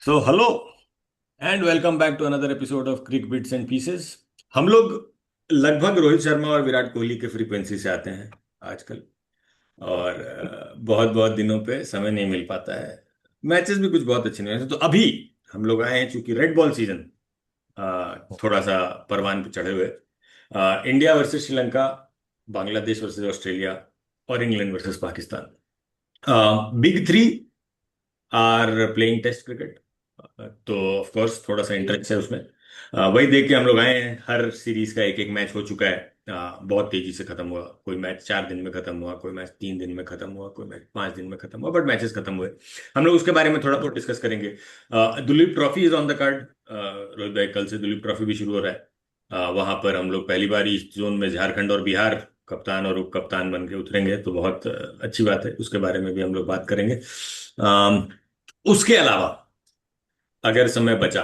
So hello and welcome back to another episode of crick bits and pieces. हम लोग लगभग रोहित शर्मा और विराट कोहली के फ्रीक्वेंसी से आते हैं आजकल। और बहुत बहुत दिनों पे समय नहीं मिल पाता है। मैचेस भी कुछ बहुत अच्छे नहीं होते, तो अभी हम लोग आए हैं चूंकि रेड बॉल सीजन थोड़ा सा परवान पे चढ़े हुए। India versus Sri Lanka, Bangladesh versus Australia और England versus Pakistan. Big three are playing test cricket. तो ऑफ कोर्स थोड़ा सा इंटरेस्ट है उसमें। वही देख के हम लोग आए हैं। हर सीरीज का एक एक मैच हो चुका है। बहुत तेजी से खत्म हुआ। कोई मैच 4 दिन में खत्म हुआ, कोई मैच 3 दिन में खत्म हुआ, कोई मैच 5 दिन में खत्म हुआ, बट मैचेस खत्म हुए। हम लोग उसके बारे में थोड़ा बहुत डिस्कस करेंगे। Duleep trophy is on the card. Rohit भाई, कल से दुलीप ट्रॉफी भी शुरू हो रहा है। वहां पर हम लोग पहली बार ईस्ट जोन में झारखंड और बिहार कप्तान और उप कप्तान बन के उतरेंगे, तो बहुत अच्छी बात है। उसके बारे में भी हम लोग बात करेंगे। उसके अलावा अगर समय बचा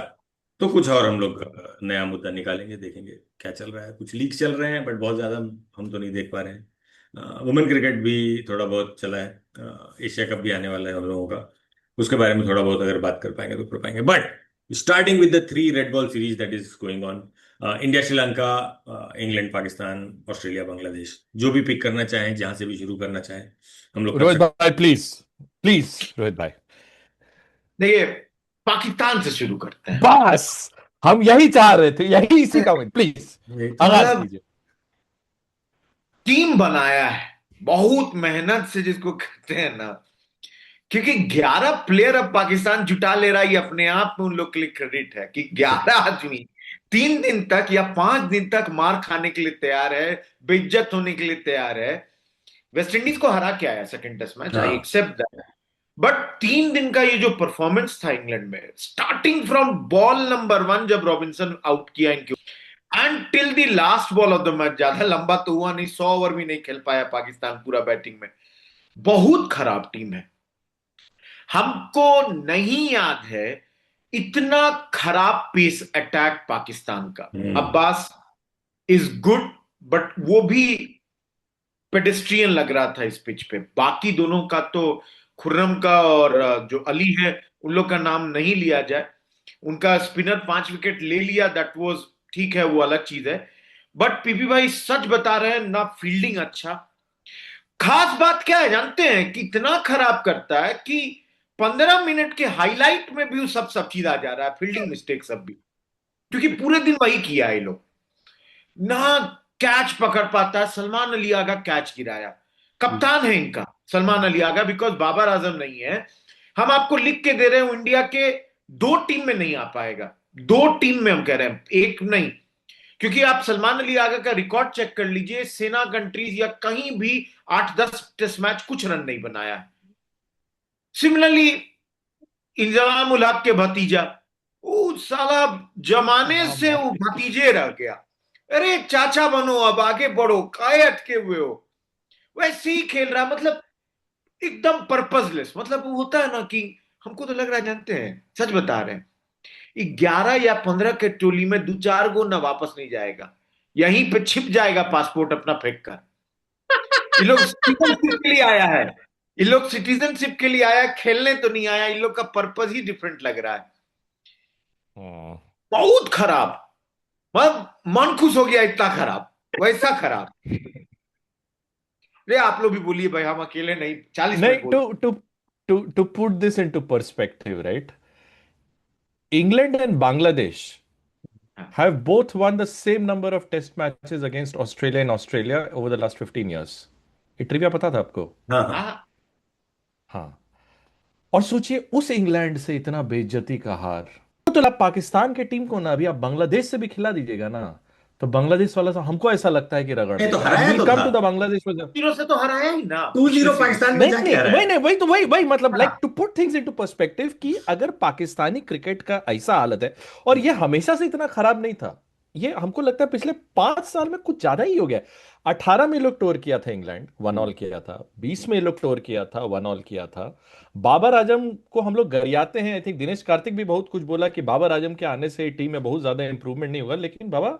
तो कुछ और हम लोग नया मुद्दा निकालेंगे, देखेंगे क्या चल रहा है। कुछ लीग चल रहे हैं बट बहुत ज्यादा हम तो नहीं देख पा रहे हैं। वुमेन क्रिकेट भी थोड़ा बहुत चला है। एशिया कप भी आने वाला है हम लोगों का। उसके बारे में थोड़ा बहुत अगर बात कर पाएंगे तो कर पाएंगे। But starting with the three red ball series that is going on, India Sri Lanka, England Pakistan, Australia Bangladesh, जो भी पिक करना चाहें, जहां से भी शुरू करना चाहें हम लोग कर रोहित सकते भाई प्लीज, प्लीज रोहित भाई। देखिए, पाकिस्तान से शुरू करते हैं। बस हम यही चाह रहे थे, यही इसी का प्लीज हैं। यही तो। आगाज मतलब कीजिए। टीम बनाया है बहुत मेहनत से, जिसको कहते हैं ना, क्योंकि 11 प्लेयर अब पाकिस्तान जुटा ले रहा है। ये अपने आप में उन लोग के लिए क्रेडिट है कि 11 आदमी 3 दिन तक या 5 दिन तक मार खाने के लिए तैयार है, बेइज्जत होने के लिए तैयार है। वेस्ट इंडीज को हरा के आया सेकंड टेस्ट मैच, आई हाँ। Accept that. बट 3 दिन का ये जो परफॉर्मेंस था इंग्लैंड में, स्टार्टिंग फ्रॉम बॉल नंबर 1 जब रॉबिन्सन आउट किया इनके, and till the last ball of the match, ज्यादा लंबा तो हुआ नहीं, 100 ओवर भी नहीं खेल पाया पाकिस्तान पूरा बैटिंग में। बहुत खराब टीम है। हमको नहीं याद है इतना खराब पेस अटैक पाकिस्तान का। हम्म। अब्बास इज गुड, बट वो भी पेडेस्ट्रियन लग रहा था इस पिच पे। बाकी दोनों का तो, खुर्रम का और जो अली है, उन लोग का नाम नहीं लिया जाए। उनका स्पिनर 5 विकेट ले लिया, दैट वाज ठीक है, वो अलग चीज है। बट पीपी भाई सच बता रहे हैं ना, फील्डिंग अच्छा। खास बात क्या है जानते हैं, कि इतना खराब करता है कि 15 मिनट के हाईलाइट में भी वो सब चीज आ जा रहा है, फील्डिंग मिस्टेक सब भी, क्योंकि पूरे दिन वही किया है ये लोग ना। कैच पकड़ पाता है, सलमान अली आगा कैच गिराया। कप्तान है इनका सलमान अली आगा, बिकॉज बाबर आजम नहीं है। हम आपको लिख के दे रहे हैं, इंडिया के 2 टीम में नहीं आ पाएगा। 2 टीम में हम कह रहे हैं, एक नहीं। क्योंकि आप सलमान अली आगा का रिकॉर्ड चेक कर लीजिए, सेना कंट्रीज या कहीं भी 8-10 टेस्ट मैच कुछ रन नहीं बनाया है। सिमिलरली इंजमाम उल हक के भतीजा, वो साला जमाने हाँ से वो भाई। भतीजे रह गया। अरे चाचा बनो, अब आगे बढ़ो, काहे अटके हुए हो। वैसे ही खेल रहा, मतलब एकदम पर्पसलेस। मतलब वो होता है ना कि हमको तो लग रहा है, जानते हैं, सच बता रहे हैं, 11 या 15 के टोली में 2-4 गो ना वापस नहीं जाएगा, यहीं पे छिप जाएगा पासपोर्ट अपना फेंक कर। ये लोग सिटीजनशिप के लिए आया है। ये लोग सिटीजनशिप के लिए आया, खेलने तो नहीं आया। इन लोग का पर्पस ही डिफरेंट लग रहा है। हम्म। बहुत खराब। मन खुश हो गया, इतना खराब, वैसा खराब। रे आप लोग भी बोलिए भाई, हम अकेले नहीं, 40 मिनट नहीं, बोल। To put this into perspective, right? England and Bangladesh have both won the same number of test matches against Australia and Australia over the last 15 years. ये ट्रिविया पता था आपको? हाँ हाँ। हाँ। हाँ। और सोचिए, उस इंग्लैंड से इतना बेइज्जती का हार। तो आप पाकिस्तान की टीम को ना अभी आप बांग्लादेश से भी खिला दीजिएगा ना, तो बांग्लादेश वाला हमको ऐसा लगता है कि रगड़ नहीं तो देगा, एंड हराया विल तो कम था। To the Bangladesh. 0 से तो हराया ही ना टू पिछले जीरो सीरीज पाकिस्तान में। में नहीं जाके नहीं, हराया। वही नहीं, वही तो वही मतलब, लाइक हाँ। To put things into perspective कि अगर पाकिस्तानी क्रिकेट का ऐसा हालत है, और ये हमेशा से इतना खराब नहीं था। ये हमको लगता है पिछले 5 साल में कुछ ज्यादा ही हो गया। 18 में लोग टूर किया था, इंग्लैंड 1-1 किया था। 20 में लोग टूर किया था, 1-1 किया था। बाबर आजम को हम लोग गरियाते हैं, आई थिंक दिनेश कार्तिक भी बहुत कुछ बोला कि बाबर आजम के आने से टीम में बहुत ज्यादा इंप्रूवमेंट नहीं होगा, लेकिन बाबा,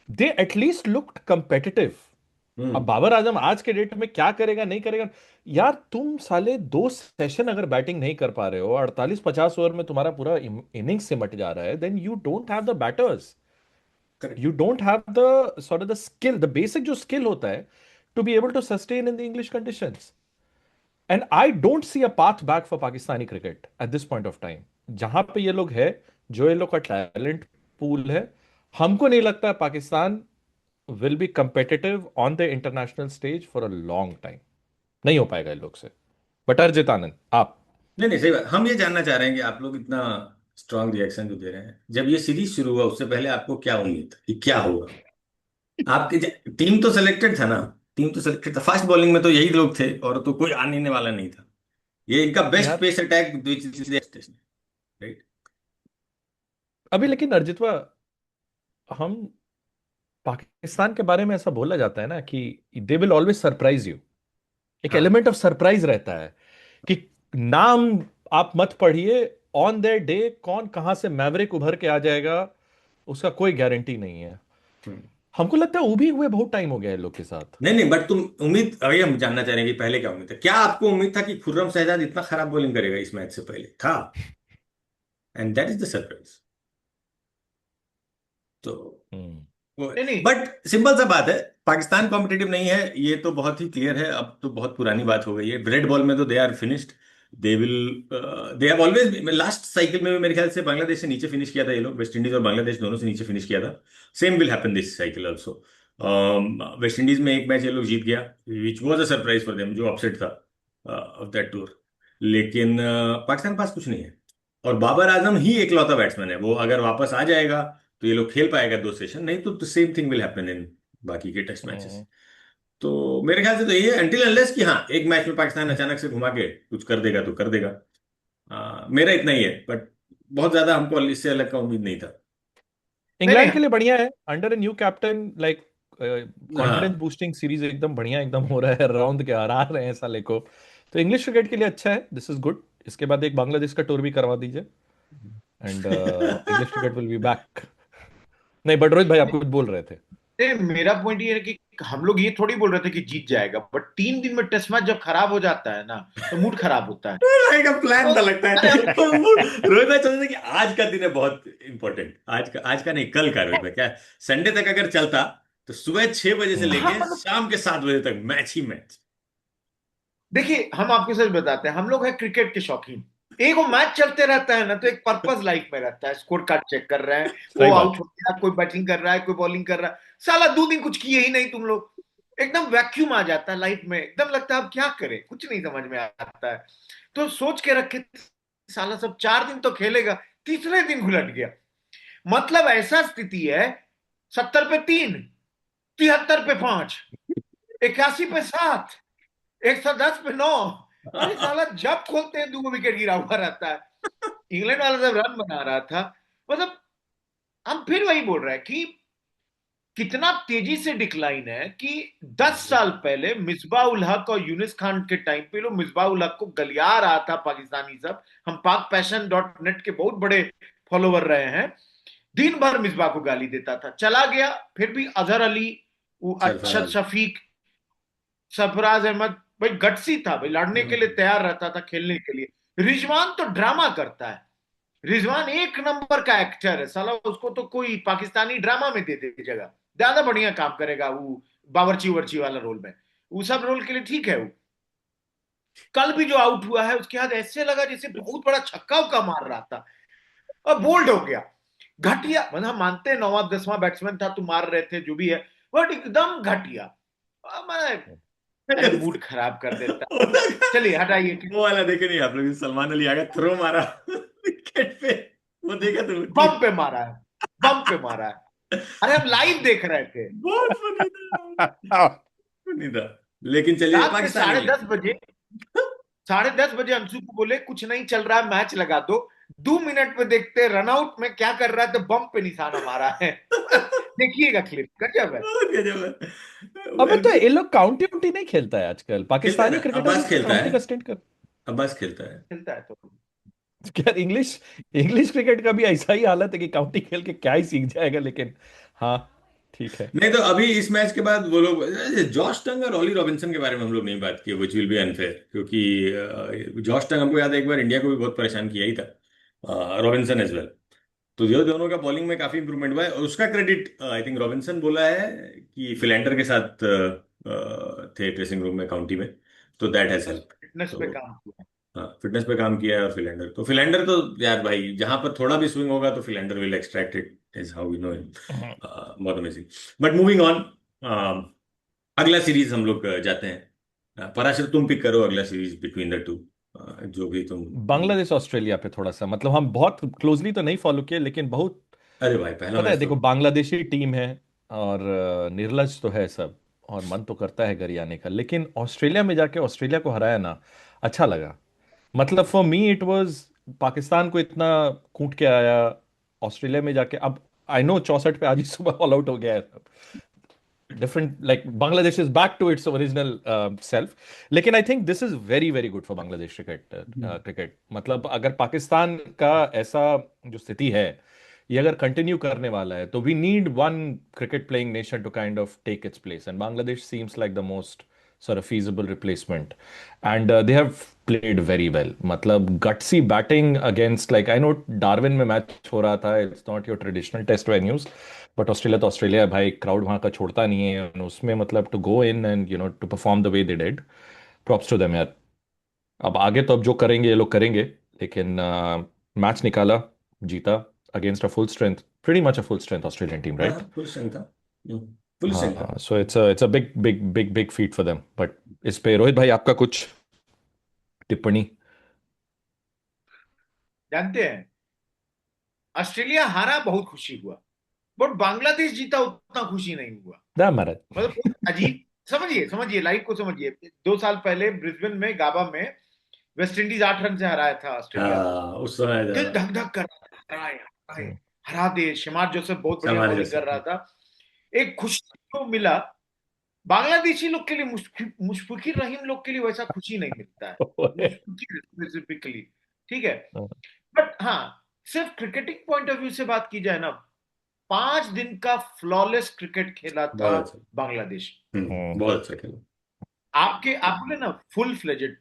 दे एटलीस्ट लुक्ड कंपेटिटिव। अब हम्म। बाबर आजम आज के डेट में क्या करेगा नहीं करेगा, यार तुम साले 2 सेशन अगर बैटिंग नहीं कर पा रहे हो, 48-50 ओवर में तुम्हारा पूरा इनिंग्स सिमट जा रहा है, then you don't have the batters, correct. You don't have the sort of the skill, the basic जो स्किल होता है to be able to sustain in the English conditions. And I don't see a path back for Pakistani cricket at this point of time. जहां पे ये लोग है, जो ये लोग का टैलेंट पूल है, हमको नहीं लगता Pakistan will be competitive on the international stage for a long time. नहीं हो पाएगा इन लोग से। बट अर्जित आनंद, आप। नहीं नहीं, सही बात। हम ये जानना चाह रहे हैं कि आप लोग इतना स्ट्रांग रिएक्शन जो दे रहे हैं, जब ये सीरीज शुरू हुआ उससे पहले आपको क्या उम्मीद था कि क्या होगा? आपकी टीम तो सिलेक्टेड था ना, टीम तो सिलेक्टेड था, फास्ट बॉलिंग में तो यही लोग थे और तो कोई आने वाला नहीं था। ये इनका बेस्ट यार पेस अटैक, राइट। अभी लेकिन अर्जितवा, हम पाकिस्तान के बारे में ऐसा बोला जाता है ना कि they will always surprise you. एक हाँ। एलिमेंट ऑफ सरप्राइज रहता है कि नाम आप मत पढ़िए, ऑन देयर डे कौन कहां से मैवरिक उभर के आ जाएगा उसका कोई गारंटी नहीं है। हम्म। हमको लगता है उभी हुए बहुत टाइम हो गया है लोग के साथ। नहीं नहीं, बट तुम उम्मीद, अभी हम जानना चाह रहे हैं कि पहले क्या उम्मीद था, क्या आपको उम्मीद था कि खुर्रम शहजाद इतना खराब बॉलिंग करेगा इस मैच से पहले था? And that is the surprise. तो हम्म। नहीं नहीं। बट सिंपल सा बात है, पाकिस्तान कॉम्पिटिटिव नहीं है, ये तो बहुत ही क्लियर है। अब तो बहुत पुरानी बात हो गई है, रेड बॉल में तो they are finished. They will, they have always, last cycle में भी मेरे ख्याल से बांग्लादेश से नीचे फिनिश किया था ये लोग, वेस्ट इंडीज और बांग्लादेश दोनों से नीचे फिनिश किया था। Same will happen this cycle also. West Indies में एक मैच ये लोग जीत गया, which was a surprise for them, जो अपसेट था ऑफ दैट टूर। लेकिन पाकिस्तान के पास कुछ नहीं है, और बाबर आजम ही एकलौता बैट्समैन है। वो अगर वापस आ जाएगा तो ये लोग खेल पाएगा 2 सेशन, नहीं तो same thing will happen in बाकी के टेस्ट मैचेस। हम्म। तो मेरे ख्याल से तो ये है, अनटिल अनलेस कि हाँ एक मैच में पाकिस्तान अचानक से घुमा के कुछ कर देगा तो कर देगा। मेरा इतना ही है, बट बहुत ज्यादा हमको इससे अलग का उम्मीद नहीं था। नहीं इंग्लैंड नहीं। के लिए बढ़िया है, under a new captain, like confidence हाँ। बूस्टिंग सीरीज एकदम बढ़िया एकदम हो रहा है, राउंड के हरा रहे हैं साले को। तो इंग्लिश क्रिकेट के लिए अच्छा है, दिस इज गुड। इसके बाद एक बांग्लादेश का टूर भी करवा दीजिए and English cricket will be back. नहीं बट रोहित भाई आप कुछ बोल रहे थे। नहीं, मेरा पॉइंट ये है कि हम लोग ये थोड़ी बोल रहे थे कि जीत जाएगा, बट 3 दिन में टेस्ट मैच जब खराब हो जाता है ना, तो मूड खराब होता है। भाई का प्लान तो था लगता अरे है। हम रोहित भाई चाहते थे कि आज का दिन है बहुत इंपॉर्टेंट, आज का नहीं, कल का। रोहित भाई क्या, संडे तक अगर चलता तो सुबह 6 बजे से हम्म। हाँ लेके मतलब, शाम के 7 बजे तक मैच ही मैच। देखिए हम आपको सच बताते हैं, हम लोग हैं क्रिकेट के शौकीन। एक वो मैच चलते रहता है ना, तो एक पर्पस लाइफ में रहता है, स्कोर कार्ड चेक कर रहे हैं, सही वो आउट बात। हो गया, कोई बैटिंग कर रहा है, कोई बॉलिंग कर रहा है। साला 2 दिन कुछ किए ही नहीं तुम लोग, एकदम वैक्यूम आ जाता है लाइफ में, एकदम लगता है अब क्या करें, कुछ नहीं समझ में आता है। तो सोच के रखे, साला सब 4 दिन तो खेलेगा, तीसरे दिन घुलट गया। मतलब ऐसा स्थिति है, 70 पे 3, 73 पे 5, 81 पे 7, 110 पे 9। अरे साला जब खोलते हैं 2 विकेट गिरा हुआ रहता है। इंग्लैंड वाला जब रन बना रहा था, मतलब हम फिर वही बोल रहे हैं कि कितना तेजी से डिक्लाइन है कि 10 साल पहले मिसबाह उल हक और यूनिस खान के टाइम पे लोग मिसबाह उल हक को गलिया रहा था पाकिस्तानी सब। हम पाक पैशन डॉट नेट के बहुत बड़े फॉलोवर रहे हैं। दिन भर मिसबाह को गाली देता था, चला गया, फिर भी अजहर अली, वो अरशद सरफराज। शफीक, सरफराज अहमद, भाई गट्सी था भाई, लड़ने के लिए हम्म। तैयार रहता था, खेलने के लिए। रिजवान तो ड्रामा करता है, रिजवान एक नंबर का एक्टर है साला, उसको तो कोई पाकिस्तानी ड्रामा में दे दे जगह, ज्यादा बढ़िया काम करेगा वो, बावर्ची वर्ची वाला रोल में। वो सब रोल के लिए ठीक है वो। कल भी जो आउट हुआ है उसके बाद ऐसे लगा जैसे बहुत बड़ा छक्का उक्का मार रहा था, और बोल्ड हो गया। घटिया, मतलब हम मानते हैं 9वां 10वां बैट्समैन था, तुम मार रहे थे जो भी है, बट एकदम घटिया। मैं, अरे मूड खराब कर देता है। चलिए हटाइए। वो वाला देखे नहीं आप लोग, सलमान अली आ गया, थ्रो मारा विकेट पे, वो देखा तो बम पे मारा है, बम पे मारा है। अरे हम लाइव देख रहे थे। बहुत फनी था, फनी था। लेकिन चलिए, रात के पाकिस्तान के साढ़े लिए। दस बजे 10:30 बजे अंशु को बोले कुछ नहीं चल रहा है, मैच लगा दो। 2 मिनट में देखते रन आउट में क्या कर रहा है, तो बम पे निशाना मारा है। देखिएगा क्लिप, गजब है। बहुत गजब है। अबे तो वेल, ये लोग काउंटी उंटी नहीं खेलता है आजकल, खेलता है ना, पाकिस्तानी क्रिकेटर भी अब्बास खेलता है, काउंटी का स्टंट कर। अब्बास खेलता है। चलता है तो। यार इंग्लिश इंग्लिश क्रिकेट का भी ऐसा ही हालत है कि काउंटी खेल के क्या ही सीख जाएगा, लेकिन हाँ ठीक है। नहीं तो अभी इस मैच के बाद वो लोग, जॉश टंग और ऑली रॉबिन्सन के बारे में हम लोग नहीं बात की, विच विल बी अनफेयर, क्योंकि जॉश टंग हमको याद है एक बार इंडिया को भी बहुत परेशान किया ही था, रॉबिन्सन एज वेल। तो ये दोनों का बॉलिंग में काफी इंप्रूवमेंट हुआ है, और उसका क्रेडिट आई थिंक रॉबिन्सन बोला है कि फिलेंडर के साथ थे ड्रेसिंग रूम में काउंटी में, तो दैट हैज हेल्प। फिटनेस पे तो काम किया। हाँ, फिटनेस पे काम किया है, और फिलेंडर तो यार भाई जहां पर थोड़ा भी स्विंग होगा तो Philander will extract it, is how we know him. बहुत अमेजिंग। बट मूविंग ऑन, अगला सीरीज हम लोग जाते हैं। पराशर तुम पिक करो अगला सीरीज बिटवीन द टू, जो भी तुम। बांग्लादेश ऑस्ट्रेलिया पे थोड़ा सा, मतलब हम बहुत क्लोजली तो नहीं फॉलो किए, लेकिन बहुत अरे भाई पहला पता है। मैच तो। देखो, बांग्लादेशी टीम है और निर्लज तो है सब, और मन तो करता है घर ही आने का, लेकिन ऑस्ट्रेलिया में जाके ऑस्ट्रेलिया को हराया ना, अच्छा लगा। मतलब for me it was, Pakistan को इतना कूट के आया, ऑस्ट्रेलिया में जाके अब आई नो 64 पे आज ही सुबह ऑल आउट हो गया है। Different, like Bangladesh is back to its original self. लेकिन I think this is very very good for Bangladesh cricket. मतलब अगर पाकिस्तान का ऐसा जो स्थिति है, ये अगर कंटिन्यू करने वाला है, तो we need one cricket playing nation to kind of take its place, and Bangladesh seems like the most sort of feasible replacement. And they have played very well. मतलब gutsy batting against, like I know Darwin में match हो रहा था, it's not your traditional test venues, but Australia तो Australia है भाई, crowd वहाँ का छोड़ता नहीं है, and उसमें मतलब to go in and to perform the way they did, props to them यार। अब आगे तो अब जो करेंगे ये लोग करेंगे, लेकिन मैच निकाला, जीता against a full strength, pretty much a full strength Australian team, right? हाँ फुल स्ट्रेंथ था, फुल स्ट्रेंथ था। हाँ, so it's a big big big big feet for them. But इस पे रोहित भाई आपका कुछ टिप्पणी? जानते हैं, ऑस्ट्रेलिया हारा बहुत खुशी हुआ, बट बांग्लादेश जीता उतना खुशी नहीं हुआ। दा महाराज। मतलब बहुत अजीब। समझिए समझिए, लाइफ को समझिए। 2 साल पहले ब्रिस्बेन में, गाबा में, वेस्ट इंडीज 8 रन से हराया था ऑस्ट्रेलिया को। हाँ उस समय दिल धक धक कर रहा था, हराए हराए, हरा दे। शमार जोसेफ बहुत बढ़िया समाज बॉलिंग जैसे। कर रहा था। एक खुशी को मिला। बांग्लादेशी लोग के लिए, मुशफिकुर रहीम लोग के लिए वैसा खुशी नहीं मिलता है, मुशफिकुर स्पेसिफिकली। ठीक है। बट हाँ, सिर्फ क्रिकेटिंग पॉइंट ऑफ व्यू से बात की जाए ना, 5 दिन का फ्लॉलेस क्रिकेट खेला था बहुत अच्छा। बांग्लादेश। बहुत अच्छा खेला। आप बोले ना, फुल फ्लेजेड।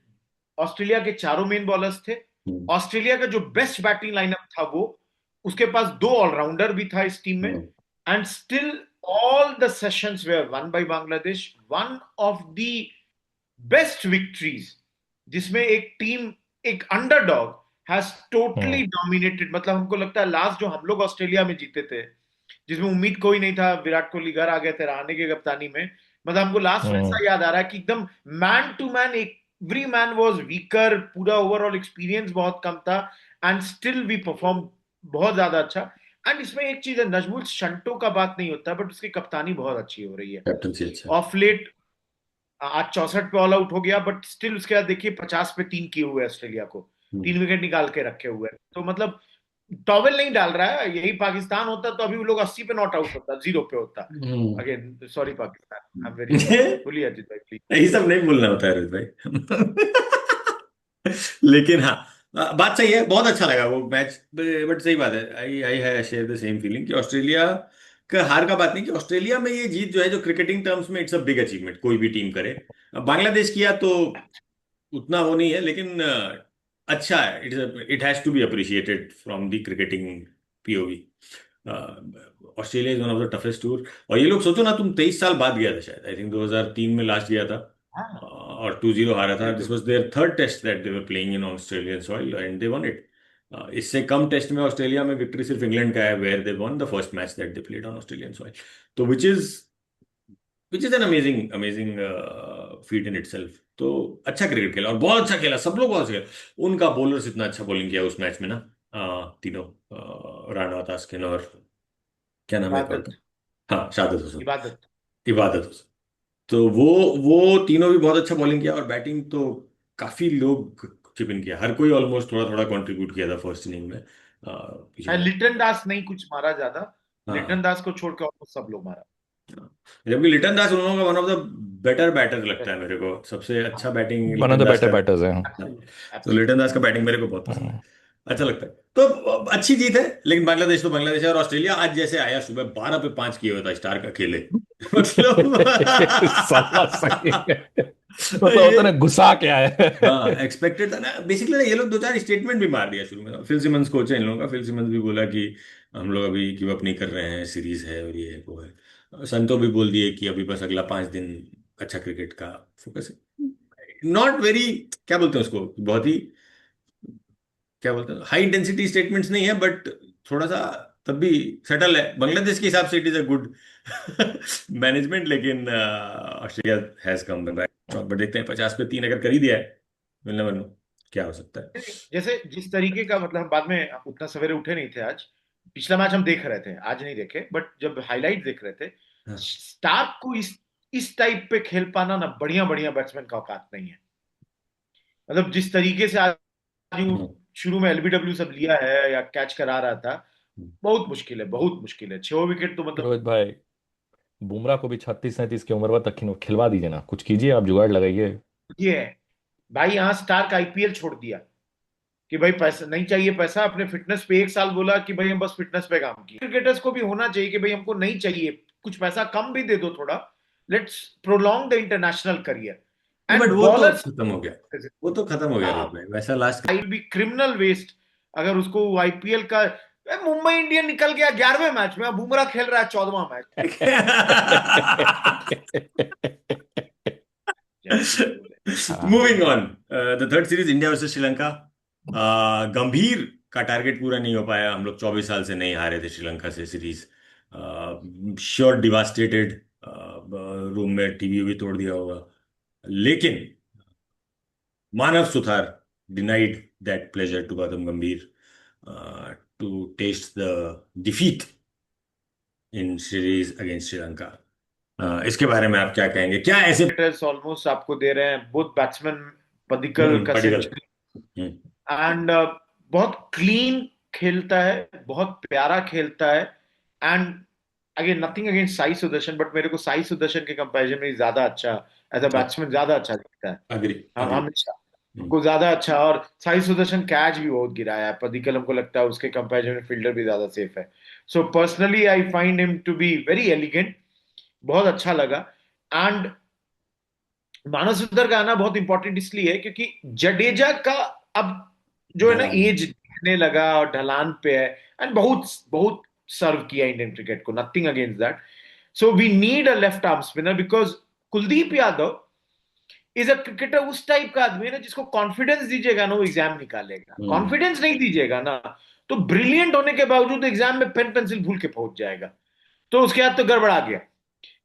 ऑस्ट्रेलिया के चारों मेन बॉलर्स थे। हम्म, ऑस्ट्रेलिया का जो बेस्ट बैटिंग लाइनअप था वो, उसके पास 2 ऑलराउंडर भी था इस टीम में। Hmm, and still all the sessions were won by Bangladesh. One of the best victories जिसमें एक टीम, एक अंडरडॉग हैज टोटली डोमिनेटेड। मतलब हमको लगता है लास्ट जो हम लोग ऑस्ट्रेलिया में जीते थे, जिसमें उम्मीद कोई नहीं था, विराट कोहली घर आ गए थे रहाणे के कप्तानी में। मतलब हमको लास्ट वैसा याद आ रहा है कि एकदम man to man, every man was weaker, पूरा ओवरऑल एक्सपीरियंस बहुत कम था, एंड स्टिल वी परफॉर्म बहुत ज्यादा अच्छा। एंड इसमें एक चीज है, नजमुल शंटो का बात नहीं होता, बट उसकी कप्तानी बहुत अच्छी हो रही है कैप्टनसी अच्छा। Of late. आज 64 पे ऑल आउट हो गया, बट स्टिल उसके बाद देखिए 50 पे 3 किए हुए ऑस्ट्रेलिया को, हम्म, 3 विकेट निकाल के रखे हुए हैं। तो मतलब टॉवेल नहीं डाल रहा है। यही पाकिस्तान होता तो अभी वो लोग 80 पे नॉट आउट होता, 0 पे होता। Hmm. Again sorry Pakistan, I am very sorry. बोलिए अजीत भाई प्लीज। यही सब नहीं बोलना होता है रोहित भाई। लेकिन हाँ, बात सही है, बहुत अच्छा लगा वो मैच। बट सही बात है, आई आई है शेयर द सेम फीलिंग कि ऑस्ट्रेलिया का हार का बात नहीं, कि ऑस्ट्रेलिया में ये जीत जो है, जो क्रिकेटिंग टर्म्स में इट्स अ बिग अचीवमेंट, कोई भी टीम करे। बांग्लादेश किया तो उतना वो नहीं है, लेकिन अच्छा है, it has to be appreciated from the cricketing POV. Australia is one of the toughest tour. और ये लोग सोचो ना, तुम 23 साल बाद गया था शायद, आई थिंक 2003 में लास्ट गया था, हाँ और 2-0 हारा था। दिस बिल्कुल। Was there third test that they were playing in Australian soil and they won it. इससे कम टेस्ट में ऑस्ट्रेलिया में विक्ट्री सिर्फ इंग्लैंड का है, where they won the first match that they played on Australian soil. तो which is an amazing amazing feat in itself. तो अच्छा क्रिकेट खेला, और बहुत अच्छा खेला, सब लोग बहुत अच्छा खेला। उनका बॉलर्स इतना अच्छा बॉलिंग किया उस मैच में ना, तीनों, राणा, तास्किन और क्या नाम है एक और का? इबादत। हाँ, शाहादत हुसैन, इबादत। इबादत हुसैन। तो वो तीनों भी बहुत अच्छा बॉलिंग किया, और बैटिंग तो काफी लोग चिप इन किया, हर कोई ऑलमोस्ट थोड़ा थोड़ा कंट्रीब्यूट किया था फर्स्ट इनिंग में, पीछे हाँ, वाले। लिटन दास नहीं कुछ मारा ज्यादा। लिटन हाँ दास को छोड़ के ऑलमोस्ट सब लोग मारा। हाँ। जबकि लिटन दास उन लोगों का one of the better batter लगता है मेरे को, सबसे अच्छा batting one of Liton the Das better का। बैटर्स हैं। हाँ, एब्सोल्युटली तो लिटन दास का एब्सोल्युटली। बैटिंग मेरे को बहुत पसंद है। अच्छा लगता है तो अच्छी जीत है। लेकिन बांग्लादेश तो बांग्लादेश है, और ऑस्ट्रेलिया आज जैसे आया सुबह 12 पे 5 किए हुआ था स्टार्क अकेले। मतलब साला सही है। मतलब ये, होता ना गुस्सा क्या है। हाँ एक्सपेक्टेड था ना बेसिकली। ये लोग दो चार स्टेटमेंट भी मार दिया शुरू में। फिल सिमंस कोच है इन लोगों का, फिल सिमंस भी बोला कि हम लोग अभी गिव अप नहीं कर रहे हैं, सीरीज है और ये है वो है। संतो भी बोल दिए कि अभी बस अगला 5 दिन अच्छा क्रिकेट का फोकस है। नॉट वेरी, क्या बोलते हैं उसको, बहुत ही, क्या बोलते हैं, हाई इंटेंसिटी स्टेटमेंट्स नहीं है, बट थोड़ा सा तब भी सेटल है बांग्लादेश के हिसाब से। It is a good management. लेकिन Australia has come back. But देखते हैं 50 पे 3 अगर कर ही दिया है, विल नेवर नो क्या हो सकता है। जैसे जिस तरीके का, मतलब हम बाद में उतना सवेरे उठे नहीं थे आज। पिछला मैच हम देख रहे थे, आज नहीं देखे, बट जब हाईलाइट देख रहे थे, हाँ। स्टार्क को इस टाइप पे खेल पाना ना, बढ़िया बढ़िया बैट्समैन का औकात नहीं है। मतलब जिस तरीके से आज वो हम्म, शुरू में एलबीडब्ल्यू सब लिया है या कैच करा रहा था, हम्म। बहुत मुश्किल है, बहुत मुश्किल है। 6 विकेट तो मतलब रोहित भाई, बुमराह को भी 36-37 की उम्र में तक खिलवा दीजिए ना, कुछ कीजिए, आप जुगाड़ लगाइए। ये है भाई। यहाँ स्टार्क आईपीएल छोड़ दिया कि भाई पैसा नहीं चाहिए, पैसा अपने फिटनेस पे 1 साल बोला कि भाई हम बस फिटनेस पे काम किए। क्रिकेटर्स को भी होना चाहिए कि भाई हमको नहीं चाहिए, कुछ पैसा कम भी दे दो थोड़ा, let's prolong the international career. नहीं एंड बट वो तो बॉलर्स, खत्म हो गया। वो तो खत्म हो गया रोहित भाई, वैसा last. I will be criminal waste अगर उसको आईपीएल का। मुंबई इंडियन निकल गया 11वें मैच में, अब बुमराह खेल रहा है 14वां मैच। क्या ही बोले। Moving on, the third series India versus Sri Lanka. गंभीर का टारगेट पूरा नहीं हो पाया। हम लोग 24 साल से नहीं हारे थे श्रीलंका से सीरीज। श्योर डिवास्टेटेड, रूम में टीवी भी तोड़ दिया होगा। लेकिन Manav Suthar denied that pleasure to Gautam Gambhir to taste the defeat in series against Sri Lanka. इसके बारे में आप क्या कहेंगे, क्या ऐसे। ऑलमोस्ट आपको दे रहे हैं बोथ बैट्समैन, पडिक्कल का पर्टिकुलर। सेंचुरी, एंड बहुत क्लीन खेलता है, बहुत प्यारा खेलता है। And again nothing against Sai Sudarshan, but मेरे को साई सुदर्शन के कंपैरिजन में ज्यादा अच्छा, एज अ बैट्समैन ज्यादा अच्छा लगता है। अग्री, हम अग्री। हमेशा हमको ज्यादा अच्छा। और साई सुदर्शन कैच भी बहुत गिराया है, पडिक्कल हमको लगता है उसके कंपैरिजन में फील्डर भी ज्यादा सेफ है। So personally I find him to be very elegant, बहुत अच्छा लगा। एंड मानव सुंदर का आना बहुत इंपॉर्टेंट इसलिए है क्योंकि जडेजा का अब जो है ना ढलान। एज दिखने लगा और ढलान पे है। एंड बहुत बहुत सर्व किया इंडियन क्रिकेट को, nothing against that. So we need a left arm spinner because Kuldeep Yadav is a cricketer, उस टाइप का आदमी है ना जिसको कॉन्फिडेंस दीजिएगा ना वो एग्जाम निकालेगा, हम्म। कॉन्फिडेंस नहीं दीजिएगा ना तो ब्रिलियंट होने के बावजूद एग्जाम में पेन पेंसिल भूल के पहुंच जाएगा। तो उसके बाद तो गड़बड़ा गया।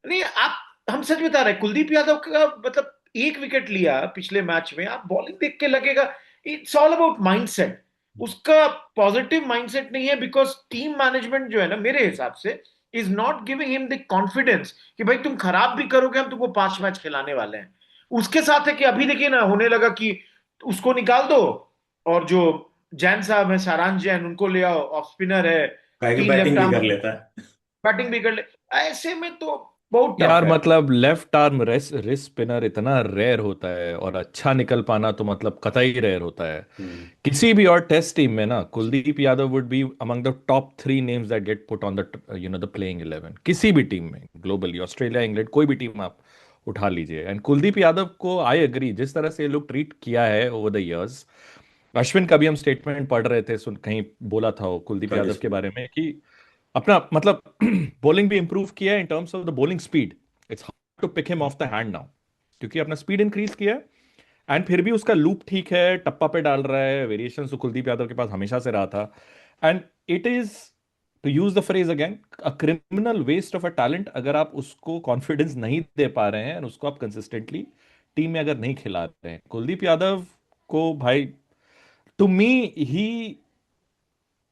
नहीं आप, हम सच बता रहे हैं, कुलदीप यादव का मतलब 1 विकेट लिया पिछले मैच में, आप बॉलिंग देख के लगेगा इट्स ऑल अबाउट माइंडसेट। उसका पॉजिटिव माइंडसेट नहीं है बिकॉज टीम मैनेजमेंट जो है ना मेरे हिसाब से is not giving him the confidence कि भाई तुम खराब भी करोगे हम तुमको 5 मैच खिलाने वाले हैं। उसके साथ है कि अभी देखिए ना होने लगा कि उसको निकाल दो और जो जैन साहब है, सारांश जैन, उनको ले आओ, ऑफ स्पिनर है, काहे कि 3 लेफ्ट बैटिंग भी आर्म कर लेता है। बैटिंग भी कर ले। ऐसे में तो बहुत टफ यार है। मतलब left arm race wrist spinner इतना रेयर होता है, और अच्छा निकल पाना तो मतलब कतई रेयर होता है। हम्म। किसी भी और टेस्ट टीम में ना Kuldeep Yadav would be among the top 3 names that get put on the the playing 11, किसी भी टीम में ग्लोबली, ऑस्ट्रेलिया, इंग्लैंड, कोई भी टीम आप उठा लीजिए। एंड कुलदीप यादव को आई एग्री, जिस तरह से ये लोग ट्रीट किया है ओवर द इयर्स। अश्विन का भी हम स्टेटमेंट पढ़ रहे थे, सुन कहीं बोला था वो कुलदीप कल यादव इस के बारे में कि अपना मतलब बॉलिंग भी इंप्रूव किया है in terms of the bowling speed. It's hard to pick him off the hand now, क्योंकि अपना स्पीड इंक्रीज किया है। एंड फिर भी उसका लूप ठीक है, टप्पा पे डाल रहा है, वेरिएशन तो कुलदीप यादव के पास हमेशा से रहा था। And it is, to use the phrase again, a criminal waste of a talent अगर आप उसको कॉन्फिडेंस नहीं दे पा रहे हैं और उसको आप कंसिस्टेंटली टीम में अगर नहीं खिला रहे हैं। कुलदीप यादव को भाई, to me he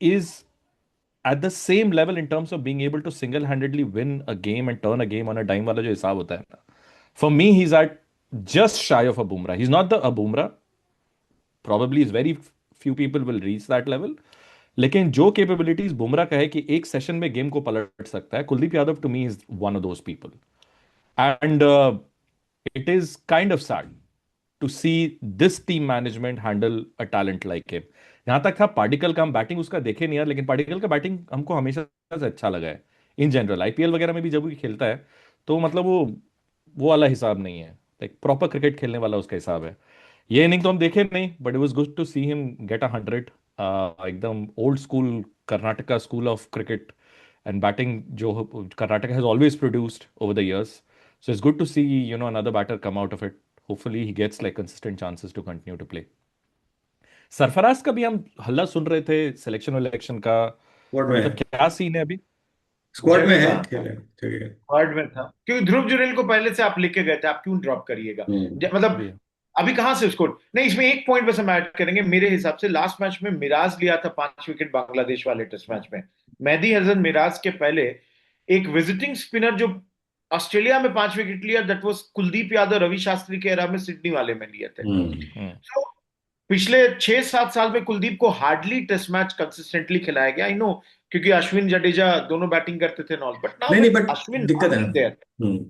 is at the same level in terms of being able to single-handedly win a game and turn a game on a dime वाला जो हिसाब होता है ना, for me he's at just shy of a Bumrah. He's not the a Bumrah, probably is very few people will reach that level, लेकिन जो capabilities Bumrah का है कि एक सेशन में गेम को पलट सकता है, Kuldeep Yadav to me is one of those people. And it is kind of sad to see this team management handle a talent like him. यहाँ तक था पार्टिकल का, हम बैटिंग उसका देखे नहीं यार, लेकिन पार्टिकल का बैटिंग हमको हमेशा से अच्छा लगा है। इन जनरल आईपीएल वगैरह में भी जब वो खेलता है तो मतलब वो वाला हिसाब नहीं है, लाइक प्रॉपर क्रिकेट खेलने वाला उसका हिसाब है। ये इनिंग तो हम देखे नहीं, but it was good to see him get 100। एकदम old school Karnataka school of cricket and batting जो Karnataka has always produced over the years. So it's good to see, another batter come out of it. Hopefully he gets like consistent chances to continue to play. Sarfaraz का भी हम हल्ला सुन रहे the selection election का, squad में है, मतलब क्या सीन है अभी? स्क्वाड मुझे में भी है, कहा खेले, ठीक है। थर्ड में था, क्योंकि ध्रुव जुरेल को पहले से आप लेके गए थे, आप क्यों ड्रॉप करिएगा? हम्म। मतलब भी अभी कहां से उसको नहीं, इसमें एक पॉइंट बस हम ऐड करेंगे। मेरे हिसाब से लास्ट मैच में मिराज लिया था 5 विकेट बांग्लादेश वाले टेस्ट मैच में। मेहदी हसन मिराज के पहले एक विजिटिंग स्पिनर जो ऑस्ट्रेलिया में 5 विकेट लिया, दैट वाज कुलदीप यादव, रवि शास्त्री के एरा में सिडनी वाले में लिए थे। हम्म। हम्म। तो पिछले 6-7 साल में कुलदीप को हार्डली टेस्ट मैच कंसिस्टेंटली खिलाया गया, आई नो, क्योंकि अश्विन जडेजा दोनों बैटिंग करते थे नॉल, बट नाउ नहीं नहीं, विद बट अश्विन दिक्कत नॉट है ना। Being there,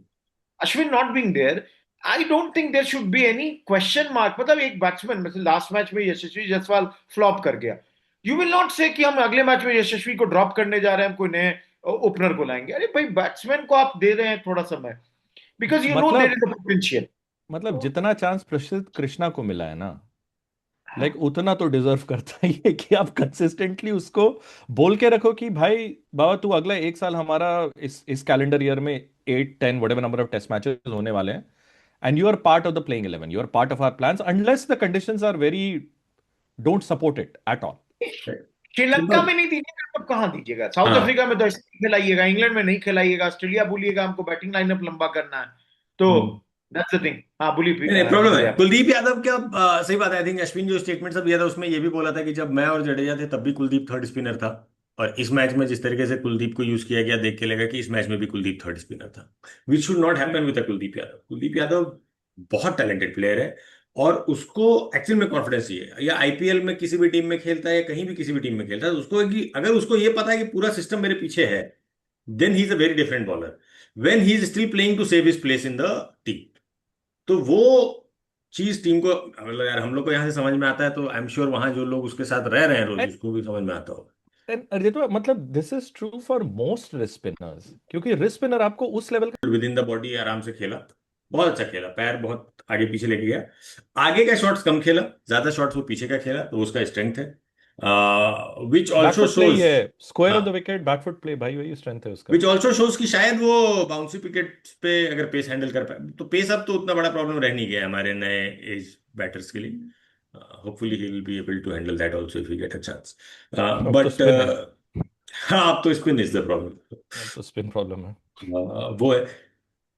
Ashwin not being there, I don't think there should be any question mark। मतलब एक बैट्समैन, मतलब लास्ट मैच में यशस्वी जायसवाल फ्लॉप कर गया, यू विल नॉट से कि हम अगले मैच में यशस्वी को ड्रॉप करने जा रहे हैं, हम कोई नए ओपनर को लाएंगे। अरे भाई, बैट्समैन को आप दे रहे हैं थोड़ा समय, बिकॉज यू नो देयर मतलब इज अ पोटेंशियल। मतलब जितना चांस प्रसिद्ध कृष्णा को मिला है ना, लाइक उतना तो डिजर्व करता ही है कि आप कंसिस्टेंटली उसको बोल के रखो कि भाई बाबा तू अगला 1 साल हमारा इस कैलेंडर ईयर में 8, 10 whatever number of test matches होने वाले हैं, and you are part of the playing 11, you are part of our plans unless the conditions are very don't support it at all. Sri Lanka simple. में नहीं दीजिएगा तो कहाँ दीजिएगा? साउथ हाँ। अफ्रीका में तो ऐसे नहीं खिलाइएगा, इंग्लैंड में नहीं खिलाइएगा, ऑस्ट्रेलिया बोलिएगा हमको बैटिंग लाइनअप लंबा करना है, तो हम्म। That's the thing. हाँ बोलिए, नहीं नहीं, प्रॉब्लम है विजय आप। कुलदीप यादव का। सही बात है। आई थिंक अश्विन जो स्टेटमेंट सब दिया था उसमें ये भी बोला था कि जब मैं और जडेजा थे तब भी कुलदीप थर्ड स्पिनर था, और इस मैच में जिस तरीके से कुलदीप को यूज किया गया देख के लगा कि इस मैच में भी कुलदीप थर्ड स्पिनर था, which should not happen with Kuldeep Yadav. Kuldeep Yadav बहुत टैलेंटेड प्लेयर है, और उसको एक्चुअल में कॉन्फिडेंस चाहिए। या आईपीएल में किसी भी टीम में खेलता है या कहीं भी किसी भी टीम में खेलता है, तो उसको कि अगर उसको ये पता है कि पूरा सिस्टम मेरे पीछे है, then he is a very different bowler when he is still playing to save his place in the team. तो वो चीज टीम को, मतलब यार हम लोग को यहाँ से समझ में आता है, तो आई एम श्योर वहां जो लोग उसके साथ रह रहे हैं रोज उसको भी समझ में आता होगा। ये तो मतलब this is true for most wrist spinners, क्योंकि रिस्ट स्पिनर आपको उस level with in the body आराम से खेला, बहुत अच्छा खेला, पैर बहुत आगे पीछे लेके गया। आगे का शॉट्स कम खेला, ज्यादा शॉट्स वो पीछे का खेला, तो उसका स्ट्रेंथ है, which also backfoot play he shows. है, स्क्वायर हाँ, off the wicket backfoot play, भाई वही स्ट्रेंथ है उसका। विच ऑल्सो शोज कि शायद वो बाउंसी विकेट पे अगर पेस हैंडल कर पाए, तो पेस अब तो उतना बड़ा प्रॉब्लम रह नहीं गया है हमारे नए एज बैटर्स के लिए। Hopefully he will be able to handle that also if he get a chance. अब तो बट स्पिन है, हाँ, अब तो स्पिन इज द प्रॉब्लम। अब तो स्पिन प्रॉब्लम है। वो है।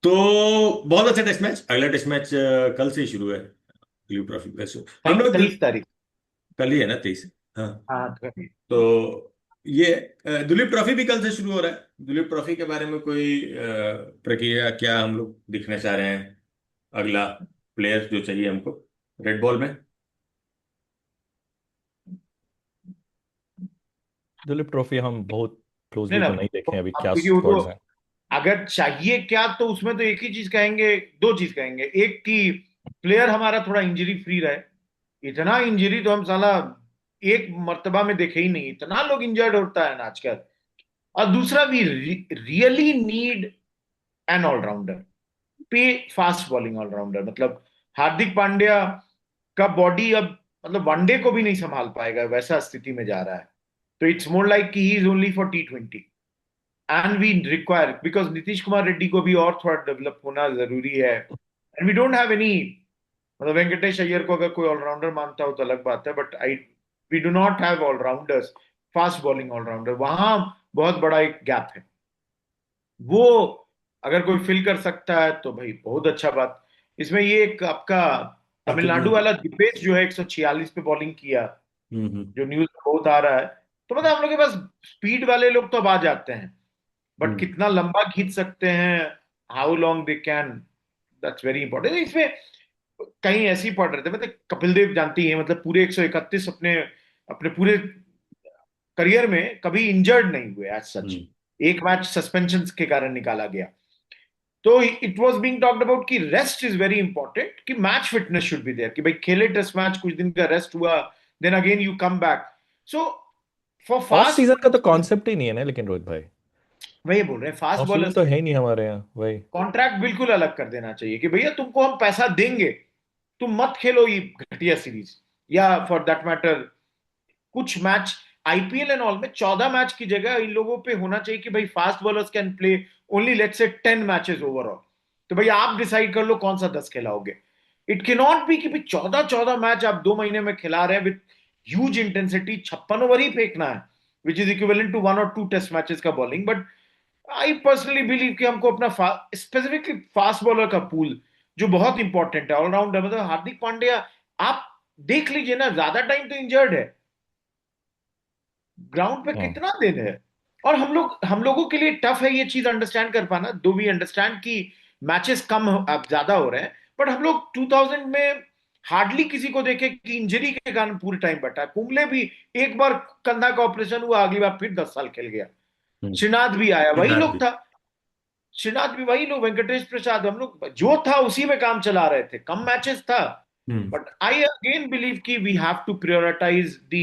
तो बहुत अच्छा टेस्ट मैच। अगला टेस्ट मैच कल से ही शुरू है, ब्लू ट्रॉफी वैसे हम लोग। 23 तारीख। कल ही है ना, 23। हाँ। हाँ तो ये दुलीप ट्रॉफी भी कल से शुरू हो रहा है। दुलीप ट्रॉफी के बारे में कोई प्रक्रिया क्या हम लोग दिखना चाह रहे हैं? अगला प्लेयर जो चाहिए हमको रेड बॉल में। दुलीप ट्रॉफी हम बहुत नहीं क्लोजली ना, तो नहीं देखे हैं अभी, अब क्या क्योंकि वो तो स्क्वाड्स हैं। अगर चाहिए क्या, तो उसमें तो एक ही चीज कहेंगे, दो चीज कहेंगे। एक कि प्लेयर हमारा थोड़ा इंजरी फ्री रहे। इतना इंजरी तो हम साला एक मर्तबा में देखे ही नहीं, इतना लोग इंजर्ड होता है ना आजकल। और दूसरा भी रियली नीड एन ऑलराउंडर, पे फास्ट बॉलिंग ऑलराउंडर। मतलब हार्दिक पांड्या का बॉडी अब, मतलब वनडे को भी नहीं संभाल पाएगा, वैसा स्थिति में जा रहा है। तो इट्स मोर लाइक कि he is only for T20, and we require, because Nitish Kumar Reddy को भी और थोड़ा डेवलप होना जरूरी है। And we don't have any, मतलब वेंकटेश अय्यर को अगर कोई ऑलराउंडर मानता हो तो अलग बात है, but I, we do not have allrounders, fast bowling allrounder. वहां बहुत बड़ा एक गैप है। वो अगर कोई फिल कर सकता है तो भाई बहुत अच्छा बात। इसमें ये एक आपका अतुल ने। तमिलनाडु वाला दीपेश जो है 146 पे बॉलिंग किया, हम्म। जो न्यूज बहुत आ रहा है। तो मतलब हम लोग के पास स्पीड वाले लोग तो अब आ जाते हैं, बट हम्म। कितना लंबा खींच सकते हैं, how long they can, that's very important. इसमें कहीं ऐसे ही पढ़ रहे थे, मतलब कपिल देव जानती है, मतलब पूरे 131 अपने अपने पूरे करियर में कभी इंजर्ड नहीं हुए एज सच। हम्म। एक मैच सस्पेंशन के कारण निकाला गया, तो it was being talked about कि रेस्ट इज वेरी इंपॉर्टेंट, कि match fitness should be there, कि भाई खेले टेस्ट मैच, कुछ दिन का रेस्ट हुआ, then again you come back. So for off fast, season का तो कॉन्सेप्ट ही नहीं है ना, लेकिन रोहित भाई वही बोल रहे हैं फास्ट ऑफ सीजन बॉलर्स तो है ही नहीं हमारे यहाँ भाई। कॉन्ट्रैक्ट बिल्कुल अलग कर देना चाहिए कि भैया तुमको हम पैसा देंगे, तुम मत खेलो ये घटिया सीरीज, या फॉर दैट मैटर कुछ मैच आईपीएल एंड ऑल में 14 मैच की जगह इन लोगों पे होना चाहिए कि भाई fast bowlers can play only let's say 10 matches overall. तो भाई आप डिसाइड कर लो कौन सा 10 खिलाओगे। इट के नॉट बी कि भाई 14 14 मैच आप 2 महीने में खिला रहे हैं विद ह्यूज इंटेंसिटी, 56 ओवर ही फेंकना है, विच इज इक्विवेलेंट टू 1 और 2 टेस्ट मैचेस का bowling. But I personally believe कि हमको अपना स्पेसिफिकली फास्ट बॉलर का पूल जो बहुत इंपॉर्टेंट है, ऑलराउंडर, मतलब हार्दिक पांड्या, आप देख लीजिए ना, ज्यादा टाइम तो इंजर्ड है, ग्राउंड पे हाँ कितना दिन है। और हम लोगों के लिए टफ है ये चीज अंडरस्टैंड कर पाना, दो वी अंडरस्टैंड कि मैचेस अब ज्यादा हो रहे हैं, बट हम लोग 2000 में हार्डली किसी को देखे कि इंजरी के कारण पूरे टाइम बटा। कुंबले भी एक बार कंधा का ऑपरेशन हुआ, अगली बार फिर 10 साल खेल गया। हम्म। श्रीनाथ भी आया, वही सिद्धार्थ लोग भी। था, श्रीनाथ भी वही लोग, वेंकटेश प्रसाद, हम लोग जो था उसी में काम चला रहे थे, कम मैचेस था। Hmm. But I again believe कि we have to prioritize the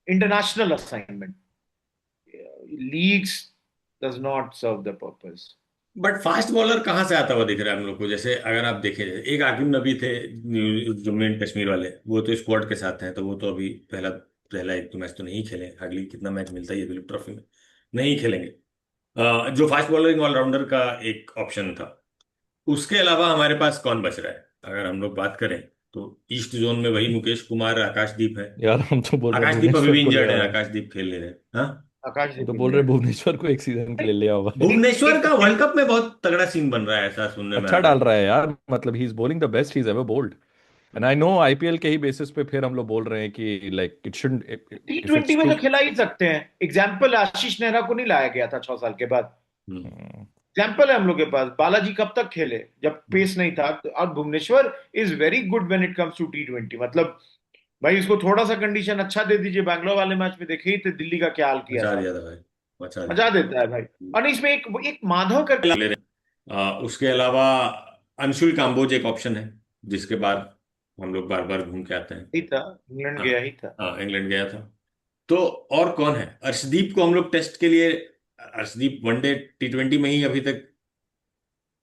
international assignment, leagues does not serve the purpose. But fast bowler कहाँ से आता हुआ दिख रहा है हम लोग को? जैसे अगर आप देखें, एक आकिब नबी थे जम्मू एंड कश्मीर वाले, वो तो स्क्वाड के साथ हैं, तो वो तो अभी पहला पहला एक तो मैच तो नहीं खेले, हार्डली कितना मैच मिलता है ये दुलीप ट्रॉफी में, नहीं खेलेंगे। जो फास्ट बॉलरिंग ऑलराउंडर का एक ऑप्शन था। उसके अलावा हमारे पास कौन बच रहा है अगर हम लोग बात करें? तो ईस्ट जोन में वही मुकेश कुमार, आकाशदीप है। यार, हम तो बोल रहे हैं आकाशदीप अभी भुवनेश्वर भी को ले इंजर्ड है, आओ यार। आकाशदीप खेल नहीं रहे। हाँ। आकाश हम तो दीप बोल रहे इंडिया, हैं भुवनेश्वर को एक सीजन के लिए ले आओ भाई। एक भुवनेश्वर एक का वर्ल्ड कप में बहुत तगड़ा सीन बन रहा है, ऐसा सुनने में आ अच्छा रहा डाल है। रहा है यार, मतलब he is bowling the best he is ever bowled. And I know IPL के ही बेसिस पे फिर हम लोग बोल रहे हैं कि like it should, T if twenty it's में ट्रू। तो खिला ही सकते हैं। एग्जाम्पल आशीष नेहरा को नहीं लाया गया था 6 साल के बाद, हम्म। एग्जाम्पल है हम लोग के पास। बालाजी कब तक खेले जब पेस नहीं था, और Bhuvneshwar is very good when it comes to T 20, मतलब भाई इसको थोड़ा सा कंडीशन अच्छा दे दीजिए, बैंगलोर वाले मैच में देखे ही थे दिल्ली का क्या हाल किया बचा था। दिया था भाई, बचा मजा दिया। देता है भाई। और इसमें एक माधव कर ले रहे उसके अलावा अंशुल काम्बोज एक ऑप्शन है, जिसके बाद हम लोग बार बार घूम के आते हैं। ही था, इंग्लैंड हाँ। गया ही था। हाँ, इंग्लैंड गया था। तो और कौन है? अर्शदीप को हम लोग टेस्ट के लिए, अर्शदीप वनडे टी 20 में ही अभी तक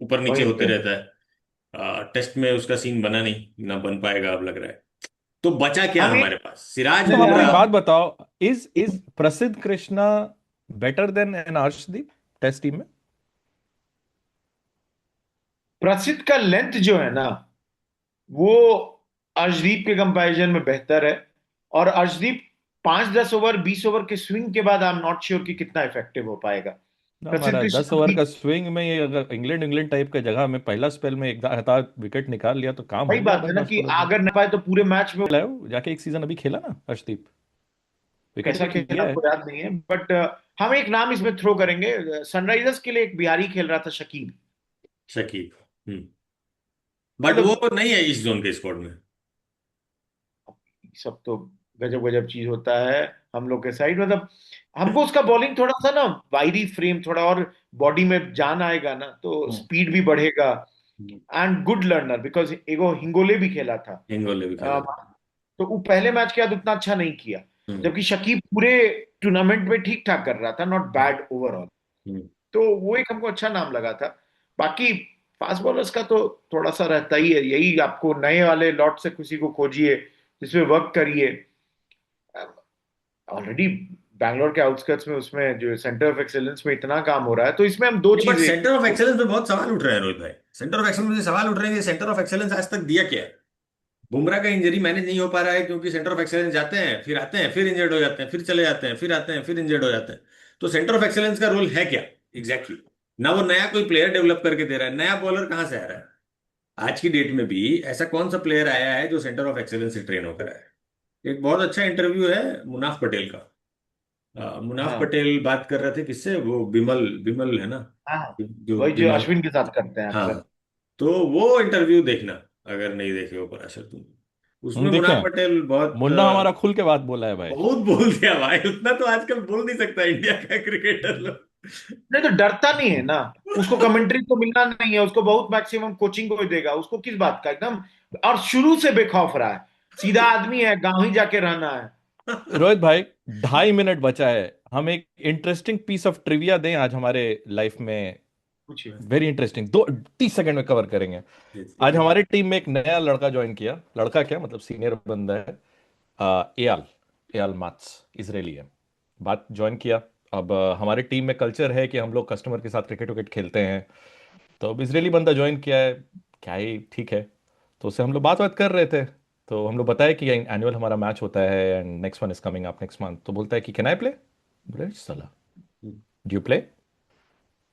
ऊपर नीचे वही होते वही रहता है। टेस्ट में उसका सीन बना नहीं, ना बन पाएगा अब लग रहा है। तो बचा क्या हम एक हमारे पास? सिराज, तो आप एक बुमराह। बात बताओ, is Prasidh Krishna better than an Arshdeep test team में? प्रसिद्ध का लेंथ जो है ना, वो अर्शदीप के कंपैरिजन में बेहतर है। और अर्शदीप 5 10 ओवर 20 ओवर के स्विंग के बाद आई एम नॉट श्योर कि कितना इफेक्टिव हो पाएगा। ना प्रसिद्ध हमारा दस कृष्णा ओवर भी का स्विंग में ये अगर इंग्लैंड इंग्लैंड टाइप का जगह में पहला स्पेल में एक आधा विकेट निकाल लिया तो काम वही हो गया बात भाई है ना फास्ट कि बॉलर में। अगर न पाए तो पूरे मैच में लाओ जाके एक सीजन अभी खेला ना अर्शदीप, विकेट कैसा तो खेला लिया है। हमको याद नहीं है, बट हम एक नाम इसमें थ्रो करेंगे। सनराइजर्स के लिए एक बिहारी खेल रहा था, शकीब। शकीब। हम्म। बट वो मतलब नहीं है इस जोन के स्क्वाड में। सब तो गजब गजब चीज होता है हम लोग के साइड, मतलब हमको उसका बॉलिंग थोड़ा सा ना वाइडी फ्रेम, थोड़ा और बॉडी में जान आएगा ना तो हम्म। स्पीड भी बढ़ेगा। हम्म। एंड गुड लर्नर, बिकॉज एगो हिंगोले भी खेला था। हिंगोले भी खेला अ, था। तो वो पहले मैच के बाद उतना अच्छा नहीं किया, हम्म। जबकि शकीब पूरे टूर्नामेंट में ठीक ठाक कर रहा था, नॉट बैड ओवरऑल। हम्म। तो वो एक हमको अच्छा नाम लगा था। बाकी फास्ट बॉलर्स का तो थोड़ा सा रहता ही है, यही आपको नए वाले लॉट से किसी को खोजिए जिसमें वर्क करिए। ऑलरेडी बैंगलोर के आउटस्कर्ट्स में उसमें जो सेंटर ऑफ एक्सेलेंस में इतना काम हो रहा है, तो इसमें हम दो ये बट चीजें। सेंटर ऑफ एक्सेलेंस पे बहुत सवाल उठ रहे हैं रोहित भाई। सेंटर ऑफ एक्सेलेंस में सवाल उठ रहे हैं कि सेंटर ऑफ एक्सेलेंस आज तक दिया क्या है? बुमराह का इंजरी मैनेज नहीं हो पा रहा है, क्योंकि सेंटर ऑफ एक्सेलेंस जाते हैं, फिर आते हैं, फिर इंजर्ड हो जाते हैं, फिर चले जाते हैं, फिर आते हैं, फिर इंजर्ड हो जाते हैं। तो सेंटर ऑफ एक्सेलेंस का रोल है क्या एग्जैक्टली? ना वो नया कोई प्लेयर डेवलप करके दे रहा है, नया बॉलर कहाँ से आ रहा है? आज की डेट में भी ऐसा कौन सा प्लेयर आया है जो सेंटर ऑफ एक्सेलेंस से ट्रेन होकर आया है? एक बहुत अच्छा इंटरव्यू है मुनाफ पटेल का। मुनाफ हाँ पटेल बात कर रहे थे, किससे? वो बिमल, बिमल है ना, हाँ, जो वही जो बिमल। अश्विन के साथ करते हैं हाँ। अक्सर। तो वो इंटरव्यू देखना, अगर नहीं देखे हो पराशर तुम। उसमें मुनाफ देखें, पटेल बहुत मुन्ना हमारा खुल के बात बोला है भाई। बहुत बोल दिया भाई। उतना तो आजकल बोल नहीं सकता इंडिया का क्रिकेटर लोग। नहीं तो डरता नहीं है ना, उसको कमेंट्री तो मिलना नहीं है, उसको बहुत मैक्सिमम कोचिंग को ही देगा, उसको किस बात का एकदम। और शुरू से बेखौफ रहा है, सीधा आदमी है, गांव ही जाके रहना है। रोहित भाई, 2.5 मिनट बचा है, हम एक इंटरेस्टिंग पीस ऑफ ट्रिविया दें आज हमारे लाइफ में। पूछिए। वेरी इंटरेस्टिंग, 30 सेकंड में कवर करेंगे। आज हमारी टीम में एक नया लड़का ज्वाइन किया, लड़का क्या मतलब सीनियर बंदा है। एयाल, एयाल मात्स, इजरायली है। बात ज्वाइन किया। अब हमारे टीम में कल्चर है कि हम लोग कस्टमर के साथ क्रिकेट विकेट खेलते हैं। तो अब इजरायली बंदा ज्वाइन किया है, क्या ही ठीक है। तो उससे हम लोग बात बात कर रहे थे। तो हम लोग बताया कि एनुअल हमारा मैच होता है and next one is coming up next month. तो बोलता है कि कैन आई प्ले। बोले साला, डू यू प्ले।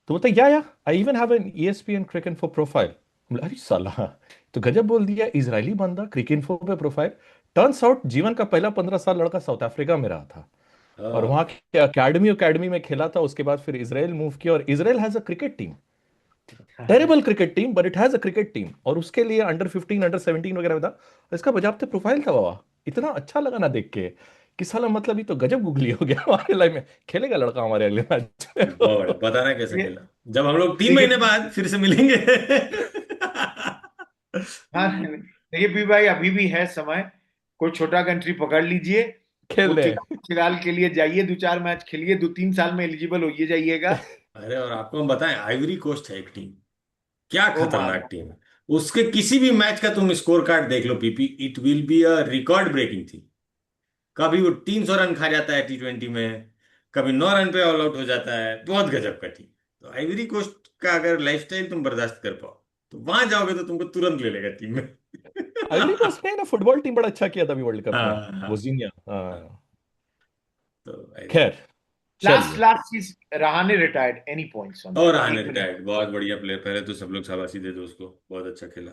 तो बोलता है या I even have an ESPN Cricinfo profile. बोले अरे साला, तो गजब बोल दिया, इजरायली बंदा क्रिक इन्फो पे प्रोफाइल। टर्न्स आउट जीवन का पहला 15 साल लड़का साउथ अफ्रीका में रहा था और हाँ। वहां के अकेडमी अकेडमी में खेला था। उसके बाद फिर इसराइल मूव किया और Israel has a cricket team, terrible cricket team but it has a cricket team. और उसके लिए अंडर 15 अंडर 17 वगैरह में था। इसका बजाबते प्रोफाइल था बाबा। इतना अच्छा लगा ना देख के कि साला मतलब ये तो गजब गुगली हो गया हमारे लाइफ में। खेलेगा लड़का हमारे अगले मैच में। बहुत बढ़िया, बताना कैसे ये खेला, जब हम लोग तीन देखिए, महीने बाद फिर से मिलेंगे। हाँ देखिए पी भाई, अभी भी है समय, कोई छोटा कंट्री पकड़ लीजिए, खेल रहे पुर्तगाल पुर्तगाल के लिए जाइए, 2 4 मैच खेलिए, 2 3 साल में एलिजिबल होइए जाइएगा। हैं। अरे और आपको हम बताएं, आइवरी कोस्ट है एक टीम, क्या ओ माय खतरनाक टीम है। उसके किसी भी मैच का तुम स्कोर कार्ड देख लो पीपी, it will be a record breaking थी। कभी वो 300 रन खा जाता है T20 में, कभी 9 रन पे ऑल आउट हो जाता है, बहुत गजब का टीम। तो आइवरी कोस्ट का अगर लाइफस्टाइल तुम बर्दाश्त कर पाओ तो वहां जाओगे तो तुमको तुरंत ले लेगा टीम में। आइवरी कोस्ट ने ना फुटबॉल टीम बड़ा अच्छा किया था अभी वर्ल्ड कप में, हाँ हाँ बोस्निया। हाँ। हाँ। तो आइवरी, खैर, लास्ट चलिए। लास्ट चीज, Rahane retired, any points on और दैट, रहाणे एक मिनट। रिटायर्ड, बहुत बढ़िया प्लेयर, पहले तो सब लोग शाबाशी दे दो उसको, बहुत अच्छा खेला।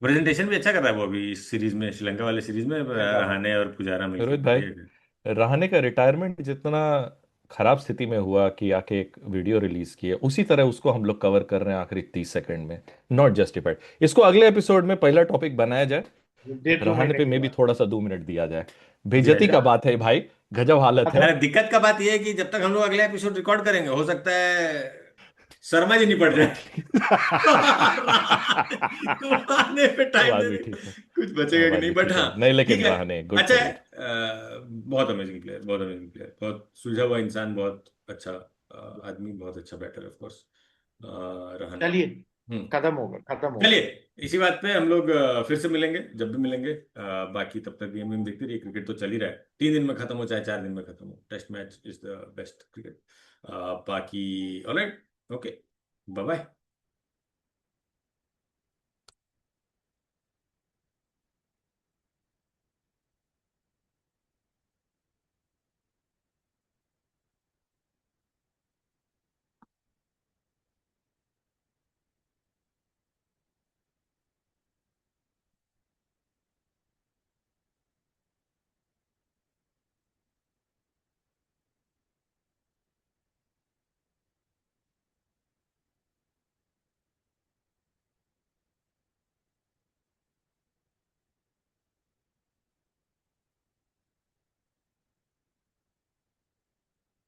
प्रेजेंटेशन भी अच्छा कर रहा है वो अभी इस सीरीज में, श्रीलंका वाले सीरीज में रहाणे और पुजारा मिलके रोहित भाई, बढ़िया खेले। रहाणे का रिटायरमेंट जितना खराब स्थिति में हुआ कि आके एक वीडियो रिलीज किए, उसी तरह उसको हम लोग कवर कर रहे हैं आखिरी 30 सेकंड में। Not justified. इसको अगले एपिसोड में पहला टॉपिक बनाया जाए। 1.5 2 महीने रहाणे पे के मे भी बाद। थोड़ा सा 2 मिनट दिया जाए। दिया बेइज्जती का जाए। बात है भाई, गजब हालत है। अरे दिक्कत का बात यह है कि जब तक हम लोग अगला एपिसोड रिकॉर्ड करेंगे हो सकता है शर्मा जी निपट जाए। आने पे टाइम बात दे भी दे, ठीक है। कुछ हाँ, बचेगा कि बात नहीं, भी बट ठीक हाँ है, नहीं ठीक लेकिन है। रहाणे गुड अच्छा है। सैल्यूट। बहुत अमेजिंग प्लेयर, बहुत अमेजिंग प्लेयर, बहुत सुलझा हुआ इंसान, बहुत अच्छा आदमी, बहुत अच्छा बैटर ऑफ कोर्स रहाणे। चलिए, हम्म। खत्म होगा, खत्म होगा। चलिए, इसी बात पे हम लोग फिर से मिलेंगे जब भी मिलेंगे। बाकी तब तक गेम वेम देखते रहिए, क्रिकेट तो चल ही रहा है, 3 दिन में खत्म हो चाहे 4 दिन में खत्म हो, test match is the best cricket. बाकी ऑलराइट, ओके, बाय बाय।